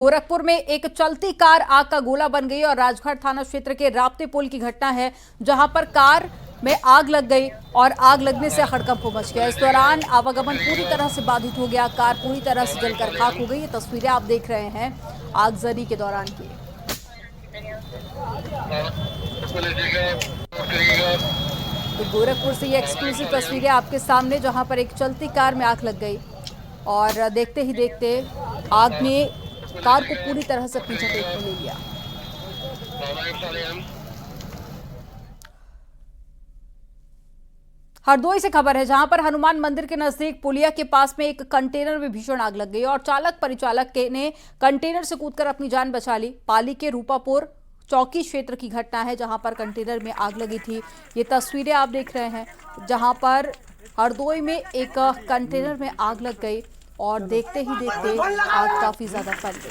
गोरखपुर में एक चलती कार आग का गोला बन गई और राजघाट थाना क्षेत्र के राप्ती पुल की घटना है, जहां पर कार में आग लग गई और आग लगने से हड़कंप मच गया। इस दौरान आवागमन पूरी तरह से बाधित हो गया। कार पूरी तरह से जलकर खाक हो गई। ये तस्वीरें आप देख रहे हैं आगजनी के दौरान की। तो गोरखपुर से ये एक्सक्लूसिव तस्वीरें आपके सामने, जहां पर एक चलती कार में आग लग गई और देखते ही देखते आग ने कार को पूरी तरह से अपनी चपेट में ले लिया। हरदोई से खबर है, जहां पर हनुमान मंदिर के नजदीक पुलिया के पास में एक कंटेनर में भीषण आग लग गई और चालक परिचालक ने कंटेनर से कूदकर अपनी जान बचा ली। पाली के रूपापुर चौकी क्षेत्र की घटना है, जहां पर कंटेनर में आग लगी थी। ये तस्वीरें आप देख रहे हैं, जहां पर हरदोई में एक कंटेनर में आग लग गई और देखते ही देखते आग काफी ज्यादा फैल गई।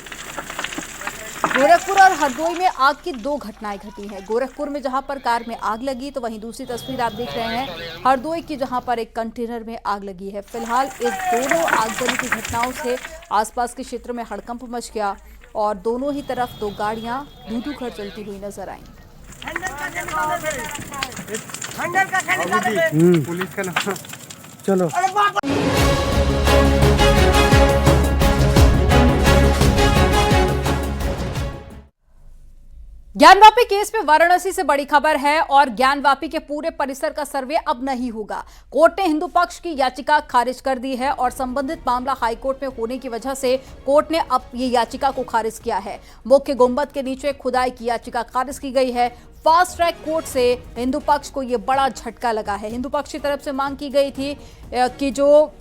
गोरखपुर और हरदोई में आग की दो घटनाएं घटी हैं। गोरखपुर में जहां पर कार में आग लगी, तो वहीं दूसरी तस्वीर आप देख रहे हैं हरदोई की, जहां पर एक कंटेनर में आग लगी है। फिलहाल इस दोनों आगजनी की घटनाओं से आसपास के क्षेत्र में हड़कंप मच गया और दोनों ही तरफ दो गाड़ियां धू-धू कर चलती हुई नजर आईं। पुलिस का नाम चलो। ज्ञानवापी केस में वाराणसी से बड़ी खबर है और ज्ञानवापी के पूरे परिसर का सर्वे अब नहीं होगा। कोर्ट ने हिंदू पक्ष की याचिका खारिज कर दी है और संबंधित मामला हाईकोर्ट में होने की वजह से कोर्ट ने अब ये याचिका को खारिज किया है। मुख्य गुंबद के नीचे खुदाई की याचिका खारिज की गई है। फास्ट ट्रैक कोर्ट से हिंदू पक्ष को यह बड़ा झटका लगा है। हिंदू पक्ष की तरफ से मांग की गई थी कि जो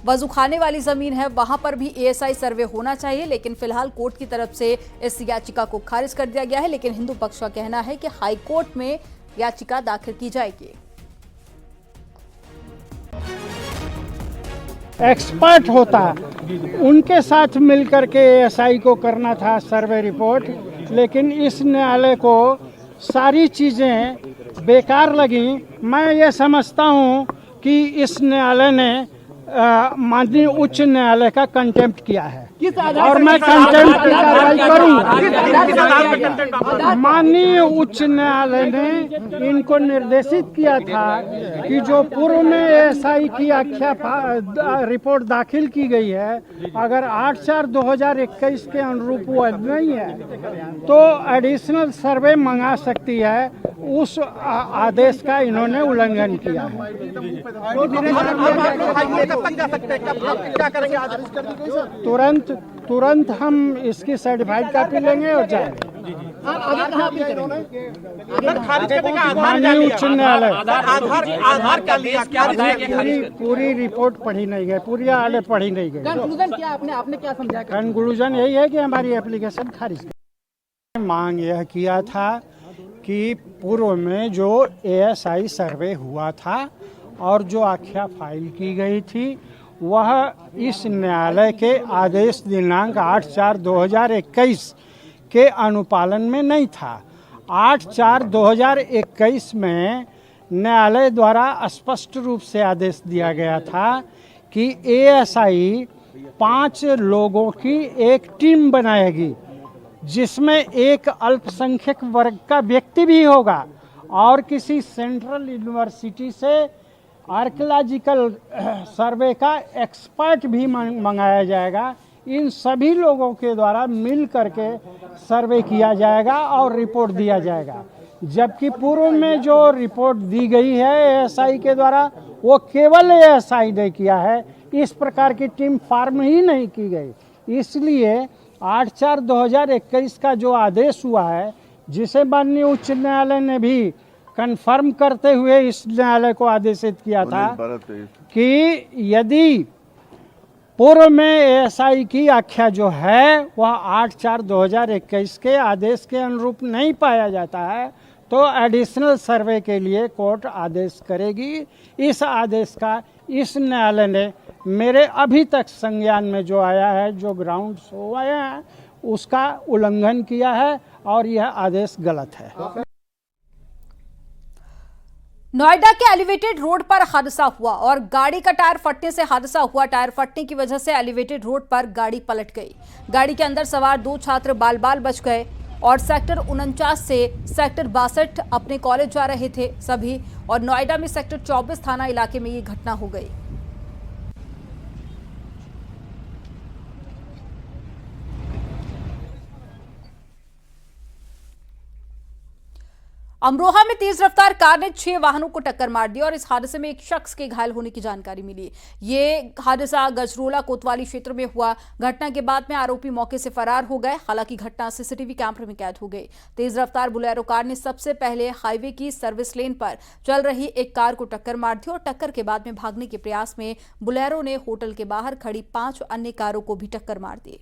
वजू खाने वाली जमीन है वहां पर भी एएसआई सर्वे होना चाहिए, लेकिन फिलहाल कोर्ट की तरफ से इस याचिका को खारिज कर दिया गया है। लेकिन हिंदू पक्ष का कहना है कि हाई कोर्ट में याचिका दाखिल की जाएगी। एक्सपर्ट होता उनके साथ मिलकर के एएसआई को करना था सर्वे रिपोर्ट, लेकिन इस न्यायालय को सारी चीजें बेकार लगी। मैं ये समझता हूँ कि इस न्यायालय ने माननीय उच्च न्यायालय का कंटेम्प्ट किया है और मैं कंटेम्प्ट की कार्रवाई करूंगा। माननीय उच्च न्यायालय ने इनको निर्देशित किया था कि जो पूर्व में एएसआई की आख्या रिपोर्ट दाखिल की गई है, अगर 8/4/2021 के अनुरूप वो नहीं है तो एडिशनल सर्वे मंगा सकती है। उस आदेश का इन्होंने उल्लंघन किया है। तुरंत हम इसकी सर्टिफाइड कॉपी लेंगे और जाएंगे। माननीय उच्च न्यायालय पूरी रिपोर्ट पढ़ी नहीं गई, पूरी न्यायालय पढ़ी नहीं गई। कंक्लूजन क्या आपने क्या समझा? कंक्लूजन यही है कि हमारी एप्लीकेशन खारिज कर। मांग यह किया था कि पूर्व में जो एएसआई सर्वे हुआ था और जो आख्या फाइल की गई थी, वह इस न्यायालय के आदेश दिनांक 8/4/2021 के अनुपालन में नहीं था। 8/4/2021 में न्यायालय द्वारा स्पष्ट रूप से आदेश दिया गया था कि एएसआई 5 लोगों की एक टीम बनाएगी, जिसमें एक अल्पसंख्यक वर्ग का व्यक्ति भी होगा और किसी सेंट्रल यूनिवर्सिटी से आर्कियोलॉजिकल सर्वे का एक्सपर्ट भी मंगाया जाएगा। इन सभी लोगों के द्वारा मिल करके सर्वे किया जाएगा और रिपोर्ट दिया जाएगा। जबकि पूर्व में जो रिपोर्ट दी गई है एएसआई के द्वारा, वो केवल एएसआई ने किया है। इस प्रकार की टीम फार्म ही नहीं की गई। इसलिए 8/4/2021 का जो आदेश हुआ है, जिसे माननीय उच्च न्यायालय ने भी कंफर्म करते हुए इस न्यायालय को आदेशित किया था कि यदि पूर्व में एएसआई की आख्या जो है वह 8/4/2021 के आदेश के अनुरूप नहीं पाया जाता है, तो एडिशनल सर्वे के लिए कोर्ट आदेश करेगी। इस आदेश का इस न्यायालय ने मेरे अभी तक संज्ञान में जो आया है, जो ग्राउंड्स हो आए हैं, उसका उल्लंघन किया है और यह आदेश गलत है। नोएडा के एलिवेटेड रोड पर हादसा हुआ और गाड़ी का टायर फटने से हादसा हुआ। टायर फटने की वजह से एलिवेटेड रोड पर गाड़ी पलट गई। गाड़ी के अंदर सवार 2 छात्र बाल बाल बच गए और सेक्टर 49 से सेक्टर 62 अपने कॉलेज जा रहे थे सभी, और नोएडा में सेक्टर 24 थाना इलाके में ये घटना हो गई। अमरोहा में तेज रफ्तार कार ने 6 वाहनों को टक्कर मार दी और इस हादसे में एक शख्स के घायल होने की जानकारी मिली। ये हादसा गजरोला कोतवाली क्षेत्र में हुआ। घटना के बाद में आरोपी मौके से फरार हो गए। हालांकि घटना सीसीटीवी कैमरे में कैद हो गई। तेज रफ्तार बुलेरो कार ने सबसे पहले हाईवे की सर्विस लेन पर चल रही एक कार को टक्कर मार दी और टक्कर के बाद में भागने के प्रयास में बुलेरो ने होटल के बाहर खड़ी 5 अन्य कारों को भी टक्कर मार दी।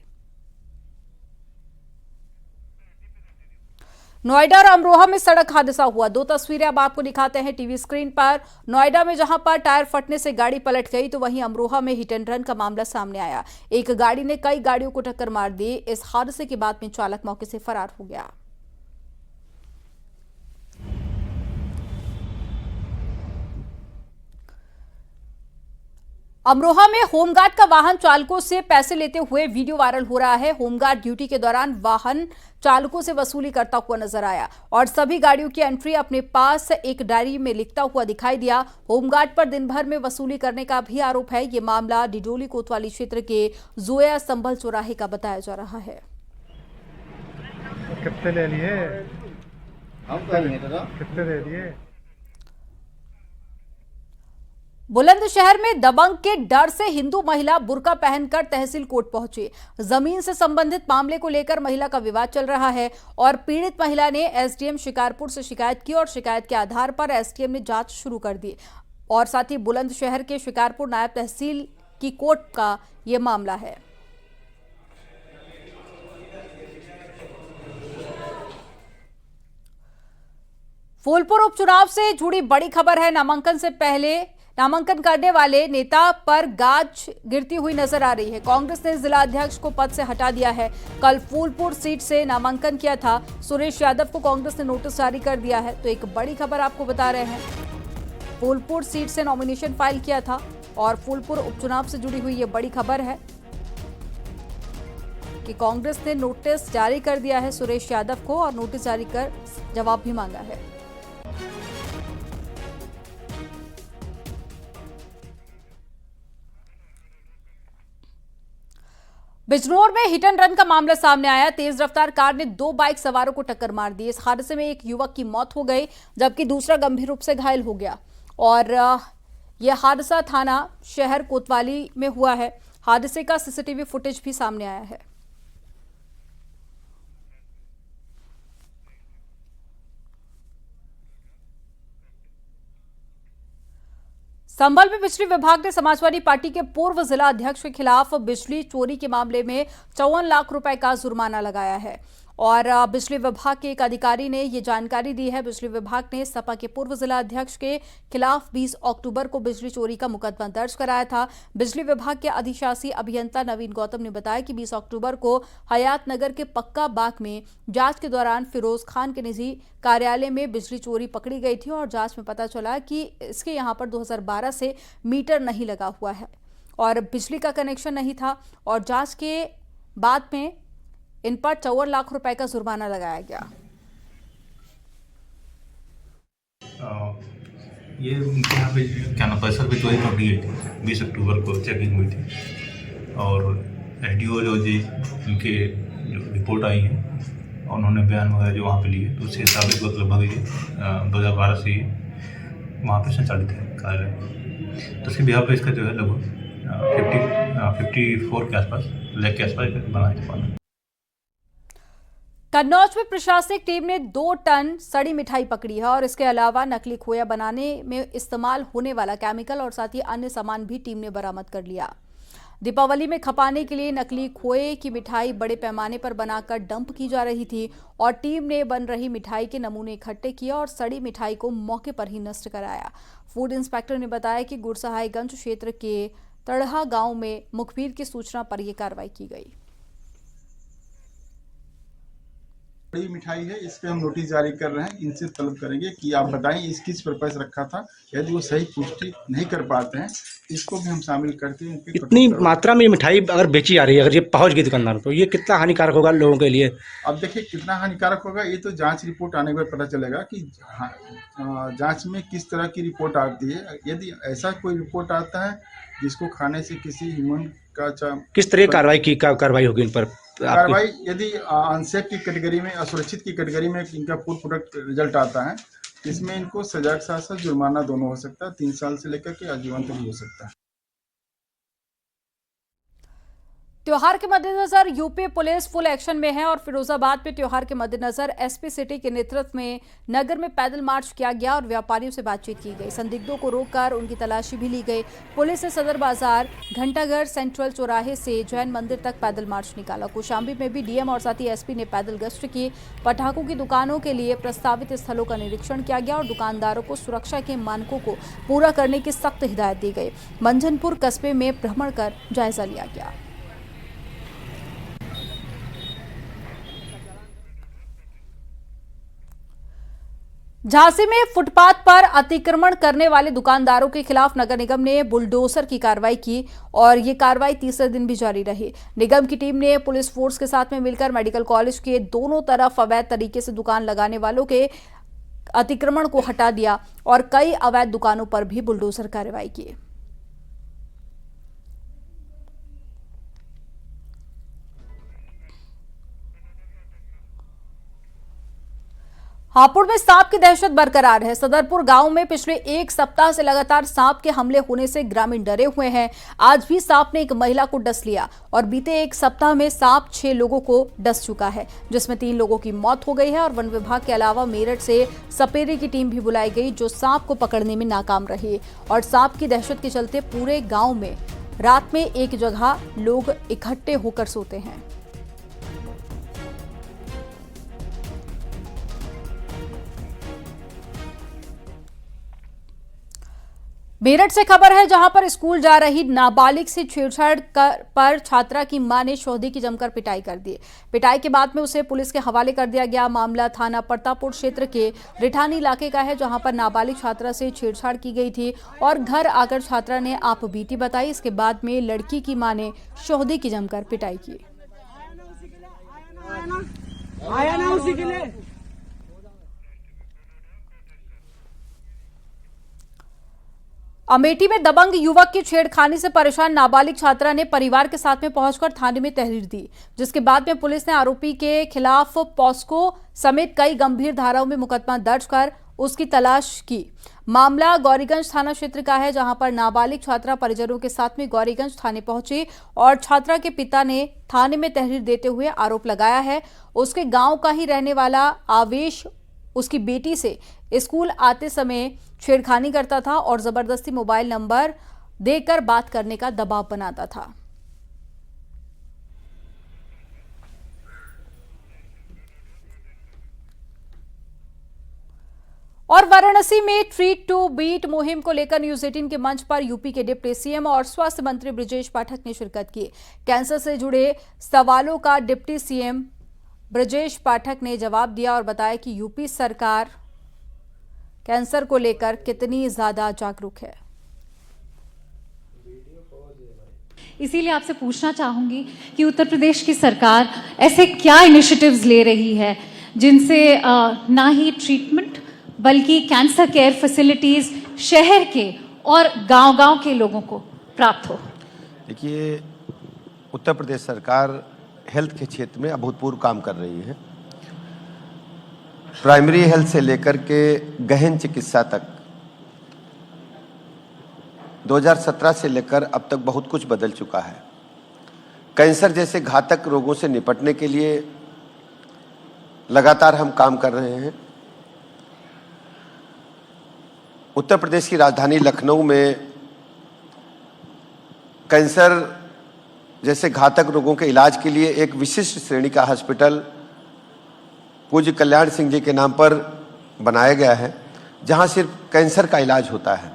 नोएडा और अमरोहा में सड़क हादसा हुआ। 2 तस्वीरें अब आपको दिखाते हैं टीवी स्क्रीन पर। नोएडा में जहां पर टायर फटने से गाड़ी पलट गई, तो वहीं अमरोहा में हिट एंड रन का मामला सामने आया। एक गाड़ी ने कई गाड़ियों को टक्कर मार दी। इस हादसे के बाद में चालक मौके से फरार हो गया। अमरोहा में होमगार्ड का वाहन चालकों से पैसे लेते हुए वीडियो वायरल हो रहा है। होमगार्ड ड्यूटी के दौरान वाहन चालकों से वसूली करता हुआ नजर आया और सभी गाड़ियों की एंट्री अपने पास एक डायरी में लिखता हुआ दिखाई दिया। होमगार्ड पर दिन भर में वसूली करने का भी आरोप है। ये मामला डिडोली कोतवाली क्षेत्र के जोया संभल चौराहे का बताया जा रहा है। कितने ले लिए? कितने दे दिए? बुलंदशहर में दबंग के डर से हिंदू महिला बुर्का पहनकर तहसील कोर्ट पहुंची। जमीन से संबंधित मामले को लेकर महिला का विवाद चल रहा है और पीड़ित महिला ने एसडीएम शिकारपुर से शिकायत की और शिकायत के आधार पर एसडीएम ने जांच शुरू कर दी और साथ ही बुलंदशहर के शिकारपुर नायब तहसील की कोर्ट का यह मामला है। फूलपुर उपचुनाव से जुड़ी बड़ी खबर है। नामांकन से पहले नामांकन करने वाले नेता पर गाज गिरती हुई नजर आ रही है। कांग्रेस ने जिला अध्यक्ष को पद से हटा दिया है। कल फूलपुर सीट से नामांकन किया था सुरेश यादव को कांग्रेस ने नोटिस जारी कर दिया है। तो एक बड़ी खबर आपको बता रहे हैं। फूलपुर सीट से नॉमिनेशन फाइल किया था और फूलपुर उपचुनाव से जुड़ी हुई ये बड़ी खबर है कि कांग्रेस ने नोटिस जारी कर दिया है सुरेश यादव को और नोटिस जारी कर जवाब भी मांगा है। बिजनौर में हिट एंड रन का मामला सामने आया। तेज रफ्तार कार ने 2 बाइक सवारों को टक्कर मार दी। इस हादसे में एक युवक की मौत हो गई जबकि दूसरा गंभीर रूप से घायल हो गया और यह हादसा थाना शहर कोतवाली में हुआ है। हादसे का सीसीटीवी फुटेज भी सामने आया है। संभल में बिजली विभाग ने समाजवादी पार्टी के पूर्व जिला अध्यक्ष के खिलाफ बिजली चोरी के मामले में 54 लाख रुपए का जुर्माना लगाया है और बिजली विभाग के एक अधिकारी ने ये जानकारी दी है। बिजली विभाग ने सपा के पूर्व जिला अध्यक्ष के खिलाफ 20 अक्टूबर को बिजली चोरी का मुकदमा दर्ज कराया था। बिजली विभाग के अधिशासी अभियंता नवीन गौतम ने बताया कि 20 अक्टूबर को हयात नगर के पक्का बाग में जांच के दौरान फिरोज खान के निजी कार्यालय में बिजली चोरी पकड़ी गई थी और जांच में पता चला कि इसके यहां पर 2012 से मीटर नहीं लगा हुआ है और बिजली का कनेक्शन नहीं था और जांच के बाद में इन पर 54 लाख रुपए का जुर्माना लगाया गया। ये उनके यहाँ पे क्या नाम पैसा भी चोरी पकड़ी गई थी। 20 अक्टूबर को चेकिंग हुई थी और एसडीओ जो जी उनके जो रिपोर्ट आई है उन्होंने बयान वगैरह जो वहाँ पे लिए तो उससे साबित हुआ लगभग ये 2012 से वहाँ पे संचालित है कार्यालय। तो उसके बिहार पर इसका जो है लगभग 54 के आसपास लाख के आसपास बनाया था। कन्नौज में प्रशासनिक टीम ने 2 टन सड़ी मिठाई पकड़ी है और इसके अलावा नकली खोया बनाने में इस्तेमाल होने वाला केमिकल और साथ ही अन्य सामान भी टीम ने बरामद कर लिया। दीपावली में खपाने के लिए नकली खोए की मिठाई बड़े पैमाने पर बनाकर डंप की जा रही थी और टीम ने बन रही मिठाई के नमूने इकट्ठे किए और सड़ी मिठाई को मौके पर ही नष्ट कराया। फूड इंस्पेक्टर ने बताया कि गुरसहायगंज क्षेत्र के तड़हा गांव में मुखबिर की सूचना पर यह कार्रवाई की गई। बड़ी मिठाई है, इस पे हम नोटिस जारी कर रहे हैं। इनसे तलब करेंगे कि आप बताएं इस किस पर्पज रखा था। यदि वो सही पुष्टि नहीं कर पाते हैं, इसको भी हम शामिल करके इन पे इतनी कठोर कार्रवाई। मात्रा में मिठाई अगर बेची जा रही है, अगर ये पहुंच गई दुकानदारों तो ये कितना हानिकारक होगा लोगों के लिए? अब देखिए कितना हानिकारक होगा, ये तो जांच रिपोर्ट आने के बाद पता चलेगा कि जांच में किस तरह की रिपोर्ट आती है। यदि ऐसा कोई रिपोर्ट आता है जिसको खाने से किसी ह्यूमन का किस तरह की कार्रवाई होगी इन पर? कार्रवाई यदि अनसेफ की कैटेगरी में, असुरक्षित की कैटेगरी में इनका फूड प्रोडक्ट रिजल्ट आता है, इसमें इनको सजा के साथ साथ जुर्माना दोनों हो सकता है, 3 साल से लेकर के आजीवन तक भी हो सकता है। त्योहार के मद्देनजर यूपी पुलिस फुल एक्शन में है और फिरोजाबाद में त्योहार के मद्देनजर एसपी सिटी के नेतृत्व में नगर में पैदल मार्च किया गया और व्यापारियों से बातचीत की गई। संदिग्धों को रोककर उनकी तलाशी भी ली गई। पुलिस ने सदर बाजार, घंटाघर, सेंट्रल चौराहे से जैन मंदिर तक पैदल मार्च निकाला। कौशाम्बी में भी डीएम और साथ ही एसपी ने पैदल गश्त की। पटाखों की दुकानों के लिए प्रस्तावित स्थलों का निरीक्षण किया गया और दुकानदारों को सुरक्षा के मानकों को पूरा करने की सख्त हिदायत दी गई। मंझनपुर कस्बे में भ्रमण कर जायजा लिया गया। झांसी में फुटपाथ पर अतिक्रमण करने वाले दुकानदारों के खिलाफ नगर निगम ने बुलडोजर की कार्रवाई की और ये कार्रवाई तीसरे दिन भी जारी रही। निगम की टीम ने पुलिस फोर्स के साथ में मिलकर मेडिकल कॉलेज के दोनों तरफ अवैध तरीके से दुकान लगाने वालों के अतिक्रमण को हटा दिया और कई अवैध दुकानों पर भी बुलडोजर कार्रवाई की। हापुड़ में सांप की दहशत बरकरार है। सदरपुर गांव में पिछले 1 सप्ताह से लगातार सांप के हमले होने से ग्रामीण डरे हुए हैं। आज भी सांप ने एक महिला को डस लिया और बीते 1 सप्ताह में सांप 6 लोगों को डस चुका है, जिसमें 3 लोगों की मौत हो गई है और वन विभाग के अलावा मेरठ से सपेरे की टीम भी बुलाई गई, जो सांप को पकड़ने में नाकाम रही। और सांप की दहशत के चलते पूरे गाँव में रात में एक जगह लोग इकट्ठे होकर सोते हैं। मेरठ से खबर है, जहां पर स्कूल जा रही नाबालिग से छेड़छाड़ पर छात्रा की मां ने शोहदी की जमकर पिटाई कर दी। पिटाई के बाद में उसे पुलिस के हवाले कर दिया गया। मामला थाना प्रतापपुर क्षेत्र के रिठानी इलाके का है, जहां पर नाबालिग छात्रा से छेड़छाड़ की गई थी और घर आकर छात्रा ने आप बीती बताई। इसके बाद में लड़की की मां ने शोहदी की जमकर पिटाई की। आया ना उसी के लिए। अमेठी में दबंग युवक की छेड़खानी से परेशान नाबालिग छात्रा ने परिवार के साथ में पहुंचकर थाने में तहरीर दी, जिसके बाद में पुलिस ने आरोपी के खिलाफ पॉस्को समेत कई गंभीर धाराओं में मुकदमा दर्ज कर उसकी तलाश की। मामला गौरीगंज थाना क्षेत्र का है, जहां पर नाबालिग छात्रा परिजनों के साथ में गौरीगंज थाने पहुंची और छात्रा के पिता ने थाने में तहरीर देते हुए आरोप लगाया है उसके गाँव का ही रहने वाला आवेश उसकी बेटी से स्कूल आते समय छेड़खानी करता था और जबरदस्ती मोबाइल नंबर देकर बात करने का दबाव बनाता था। और वाराणसी में ट्रीट टू बीट मुहिम को लेकर न्यूज 18 के मंच पर यूपी के डिप्टी सीएम और स्वास्थ्य मंत्री ब्रजेश पाठक ने शिरकत की। कैंसर से जुड़े सवालों का डिप्टी सीएम ब्रजेश पाठक ने जवाब दिया और बताया कि यूपी सरकार कैंसर को लेकर कितनी ज्यादा जागरूक है। इसीलिए आपसे पूछना चाहूंगी कि उत्तर प्रदेश की सरकार ऐसे क्या इनिशिएटिव्स ले रही है जिनसे ना ही ट्रीटमेंट बल्कि कैंसर केयर फैसिलिटीज शहर के और गांव-गांव के लोगों को प्राप्त हो। देखिए, उत्तर प्रदेश सरकार हेल्थ के क्षेत्र में अभूतपूर्व काम कर रही है। प्राइमरी हेल्थ से लेकर के गहन चिकित्सा तक 2017 से लेकर अब तक बहुत कुछ बदल चुका है। कैंसर जैसे घातक रोगों से निपटने के लिए लगातार हम काम कर रहे हैं। उत्तर प्रदेश की राजधानी लखनऊ में कैंसर जैसे घातक रोगों के इलाज के लिए एक विशिष्ट श्रेणी का हॉस्पिटल पूज्य कल्याण सिंह जी के नाम पर बनाया गया है, जहां सिर्फ कैंसर का इलाज होता है।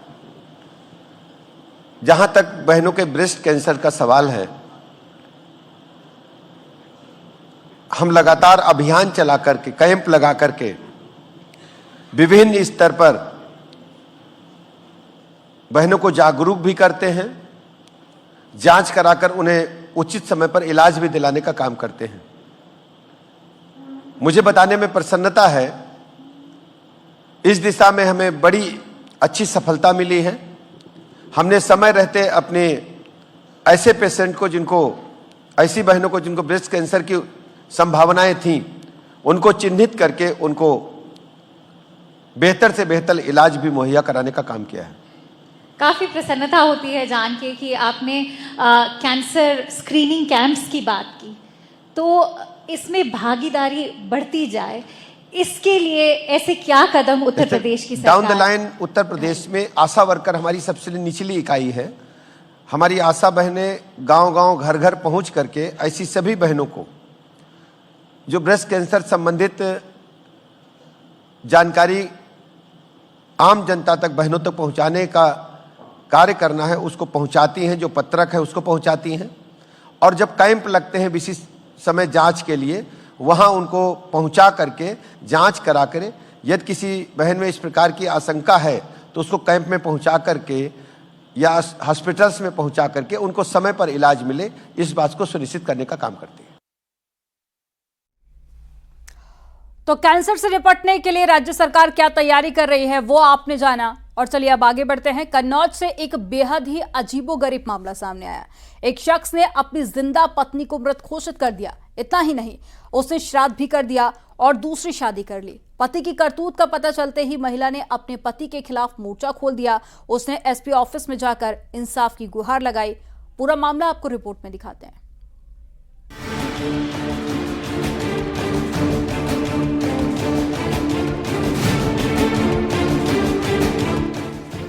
जहां तक बहनों के ब्रेस्ट कैंसर का सवाल है, हम लगातार अभियान चला करके, कैंप लगा करके विभिन्न स्तर पर बहनों को जागरूक भी करते हैं, जांच कराकर उन्हें उचित समय पर इलाज भी दिलाने का काम करते हैं। मुझे बताने में प्रसन्नता है, इस दिशा में हमें बड़ी अच्छी सफलता मिली है। हमने समय रहते अपने ऐसे पेशेंट को, ऐसी बहनों को जिनको ब्रेस्ट कैंसर की संभावनाएं थीं, उनको चिन्हित करके उनको बेहतर से बेहतर इलाज भी मुहैया कराने का काम किया है। काफ़ी प्रसन्नता होती है जान के कि आपने कैंसर स्क्रीनिंग कैंप्स की बात की, तो इसमें भागीदारी बढ़ती जाए, इसके लिए ऐसे क्या कदम उत्तर प्रदेश की सरकार? Down the line Uttar Pradesh में आशा वर्कर हमारी सबसे निचली इकाई है। हमारी आशा बहनें गांव-गांव, घर-घर पहुंच करके ऐसी सभी बहनों को जो ब्रेस्ट कैंसर संबंधित जानकारी आम जनता तक, बहनों तक पहुंचाने का कार्य करना है, उसको पहुंचाती हैं। जो पत्रक है उसको पहुंचाती हैं, और जब कैंप लगते हैं विशिष्ट समय जांच के लिए, वहां उनको पहुंचा करके जांच करा कर, यदि किसी बहन में इस प्रकार की आशंका है तो उसको कैंप में पहुंचा करके या हॉस्पिटल्स में पहुंचा करके उनको समय पर इलाज मिले, इस बात को सुनिश्चित करने का काम करती है। तो कैंसर से निपटने के लिए राज्य सरकार क्या तैयारी कर रही है वो आपने जाना। और चलिए अब आगे बढ़ते हैं। कन्नौज से एक बेहद ही अजीबोगरीब मामला सामने आया। एक शख्स ने अपनी जिंदा पत्नी को मृत घोषित कर दिया। इतना ही नहीं, उसने श्राद्ध भी कर दिया और दूसरी शादी कर ली। पति की करतूत का पता चलते ही महिला ने अपने पति के खिलाफ मोर्चा खोल दिया। उसने एसपी ऑफिस में जाकर इंसाफ की गुहार लगाई। पूरा मामला आपको रिपोर्ट में दिखाते हैं।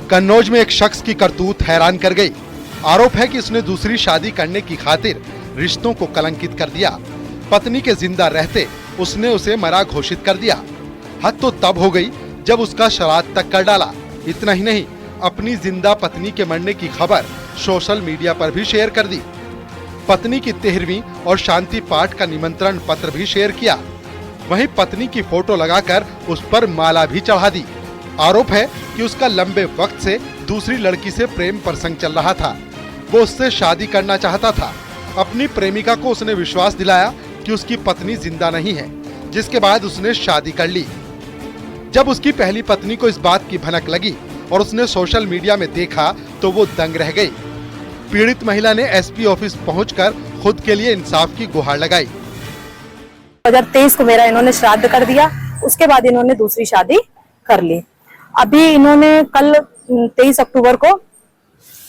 कन्नौज में एक शख्स की करतूत हैरान कर गई। आरोप है कि उसने दूसरी शादी करने की खातिर रिश्तों को कलंकित कर दिया। पत्नी के जिंदा रहते उसने उसे मरा घोषित कर दिया। हद तो तब हो गई जब उसका श्राद्ध तक कर डाला। इतना ही नहीं, अपनी जिंदा पत्नी के मरने की खबर सोशल मीडिया पर भी शेयर कर दी। पत्नी की 13वीं और शांति पाठ का निमंत्रण पत्र भी शेयर किया। वहीं पत्नी की फोटो लगाकर उस पर माला भी चढ़ा दी। आरोप है कि उसका लंबे वक्त से दूसरी लड़की से प्रेम प्रसंग चल रहा था। वो उससे शादी करना चाहता था। अपनी प्रेमिका को उसने विश्वास दिलाया कि उसकी पत्नी जिंदा नहीं है, जिसके बाद उसने शादी कर ली। जब उसकी पहली पत्नी को इस बात की भनक लगी और उसने सोशल मीडिया में देखा तो वो दंग रह गई। पीड़ित महिला ने एसपी ऑफिस पहुंचकर खुद के लिए इंसाफ की गुहार लगाई। 2023 को मेरा इन्होंने श्राद्ध कर दिया, उसके बाद इन्होंने दूसरी शादी कर ली। अभी इन्होंने कल 23 अक्टूबर को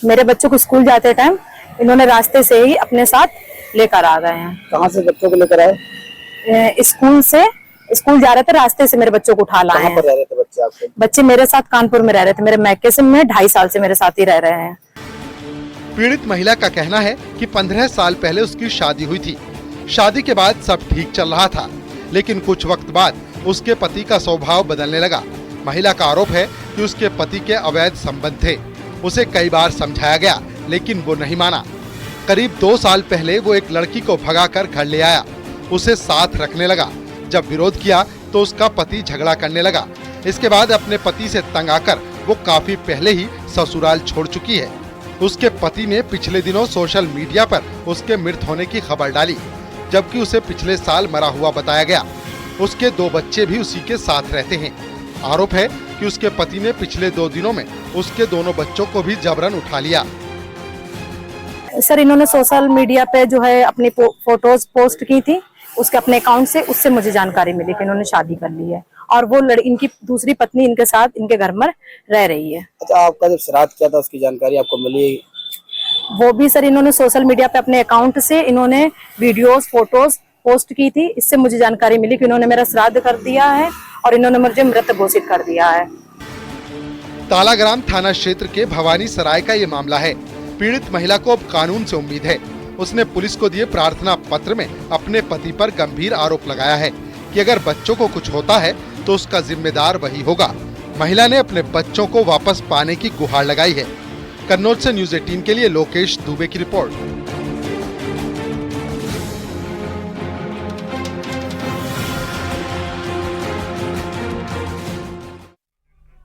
मेरे बच्चों को स्कूल जाते टाइम इन्होंने रास्ते से ही अपने साथ लेकर आ गए हैं। कहाँ से बच्चों को लेकर आए? स्कूल जा रहे थे, रास्ते से मेरे बच्चों को उठा लाए हैं। कहाँ पर रह रहे थे बच्चे आपके? बच्चे मेरे साथ कानपुर में रह रहे थे। मेरे मैके से में 2.5 साल से मेरे साथ ही रह रहे हैं। पीड़ित महिला का कहना है कि 15 साल पहले उसकी शादी हुई थी। शादी के बाद सब ठीक चल रहा था, लेकिन कुछ वक्त बाद उसके पति का स्वभाव बदलने लगा। महिला का आरोप है कि उसके पति के अवैध संबंध थे। उसे कई बार समझाया गया, लेकिन वो नहीं माना। करीब 2 साल पहले वो एक लड़की को भगाकर घर ले आया, उसे साथ रखने लगा। जब विरोध किया तो उसका पति झगड़ा करने लगा। इसके बाद अपने पति से तंग आकर वो काफी पहले ही ससुराल छोड़ चुकी है। उसके पति ने पिछले दिनों सोशल मीडिया पर उसके मृत होने की खबर डाली, जबकि उसे पिछले साल मरा हुआ बताया गया। उसके 2 बच्चे भी उसी के साथ रहते हैं। आरोप है कि उसके पति ने पिछले 2 दिनों में उसके दोनों बच्चों को भी जबरन उठा लिया। सर, इन्होंने सोशल मीडिया पे जो है अपनी फोटोज पोस्ट की थी उसके अपने अकाउंट से, उससे मुझे जानकारी मिली कि इन्होंने शादी कर ली है और वो इनकी दूसरी पत्नी इनके साथ इनके घर में रह रही है। अच्छा, आपका जब श्राद्ध किया था उसकी जानकारी आपको मिली? वो भी सर इन्होंने सोशल मीडिया पे अपने अकाउंट से इन्होंने वीडियोस फोटोज पोस्ट की थी। इससे मुझे जानकारी मिली कि इन्होंने मेरा श्राद्ध कर दिया है और इन्होंने मुझे मृत घोषित कर दिया है। तालाग्राम थाना क्षेत्र के भवानी सराय का ये मामला है। पीड़ित महिला को अब कानून से उम्मीद है। उसने पुलिस को दिए प्रार्थना पत्र में अपने पति पर गंभीर आरोप लगाया है कि अगर बच्चों को कुछ होता है तो उसका जिम्मेदार वही होगा। महिला ने अपने बच्चों को वापस पाने की गुहार लगाई है। कन्नौज से न्यूज़ 18 के लिए लोकेश दुबे की रिपोर्ट।